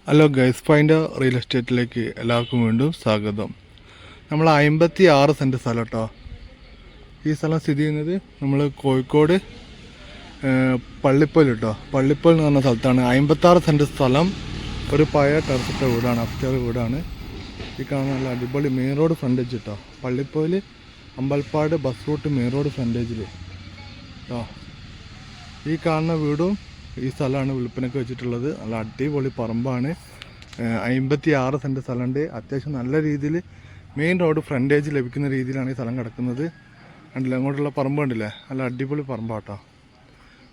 Hello guys find real എസ്റ്റേറ്റിലേക്ക് എല്ലാവർക്കും വീണ്ടും സ്വാഗതം. നമ്മൾ 56 സെൻറ്റ് സ്ഥലം കേട്ടോ. ഈ സ്ഥലം സ്ഥിതി ചെയ്യുന്നത് നമ്മൾ കോഴിക്കോട് പള്ളിപ്പോൽ കേട്ടോ. പള്ളിപ്പോൽ എന്ന് പറഞ്ഞ സ്ഥലത്താണ്. 56 സെൻറ്റ് സ്ഥലം, ഒരു പഴയ ടെറസിട്ട വീടാണ്, അപ്സ്റ്റെയർ വീടാണ്. ഈ കാണുന്ന നല്ല അടിപൊളി മെയിൻ റോഡ് ഫ്രണ്ടേജ് കേട്ടോ. പള്ളിപ്പോൽ അമ്പൽപ്പാട് ബസ് റൂട്ട് മെയിൻ റോഡ് ഫ്രണ്ടേജിൽ കേട്ടോ. ഈ കാണുന്ന വീടും ഈ സ്ഥലമാണ് വിൽപ്പനയ്ക്ക് വെച്ചിട്ടുള്ളത്. നല്ല അടിപൊളി പറമ്പാണ്. 56 സെൻറ്റ് സ്ഥലമുണ്ട്. അത്യാവശ്യം നല്ല രീതിയിൽ മെയിൻ റോഡ് ഫ്രണ്ടേജ് ലഭിക്കുന്ന രീതിയിലാണ് ഈ സ്ഥലം കിടക്കുന്നത്. കണ്ടില്ല, അങ്ങോട്ടുള്ള പറമ്പ് കണ്ടില്ലേ, നല്ല അടിപൊളി പറമ്പാട്ടോ.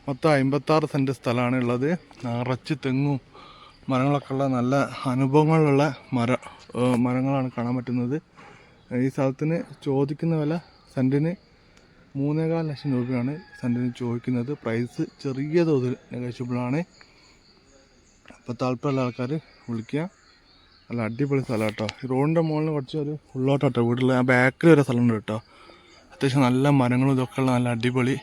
മൊത്തം 56 സെൻറ്റ് സ്ഥലമാണ് ഉള്ളത്. നിറച്ച് തെങ്ങും മരങ്ങളൊക്കെ ഉള്ള നല്ല അനുഭവങ്ങളുള്ള മരങ്ങളാണ് കാണാൻ പറ്റുന്നത്. ഈ സ്ഥലത്തിന് ചോദിക്കുന്ന വില സെൻറ്റിന് 3.25 ലക്ഷം രൂപയാണ് സെൻറ്റിന് ചോദിക്കുന്നത്. പ്രൈസ് ചെറിയ തോതിൽ നെഗോഷ്യബിളാണ്. അപ്പോൾ താല്പര്യമുള്ള ആൾക്കാർ വിളിക്കുക. നല്ല അടിപൊളി സ്ഥലം കേട്ടോ. ഈ റോഡിൻ്റെ മുകളിൽ കുറച്ച് ഒരു ഉള്ളോട്ടോ വീട്ടിൽ. ആ ബാക്കിൽ വരെ സ്ഥലമുണ്ട് കേട്ടോ. അത്യാവശ്യം നല്ല മരങ്ങളും ഇതൊക്കെ ഉള്ള നല്ല അടിപൊളി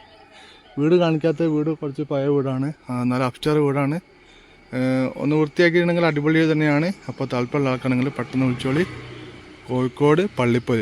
വീട്. കാണിക്കാത്ത വീട് കുറച്ച് പഴയ വീടാണ്, നല്ല അപ്സ്റ്റെയർ വീടാണ്. ഒന്ന് വൃത്തിയാക്കിയിട്ടുണ്ടെങ്കിൽ അടിപൊളി തന്നെയാണ്. അപ്പോൾ താല്പര്യമുള്ള ആൾക്കാണെങ്കിൽ പെട്ടെന്ന് വിളിച്ചോളി. കോഴിക്കോട് പള്ളിപ്പോൽ.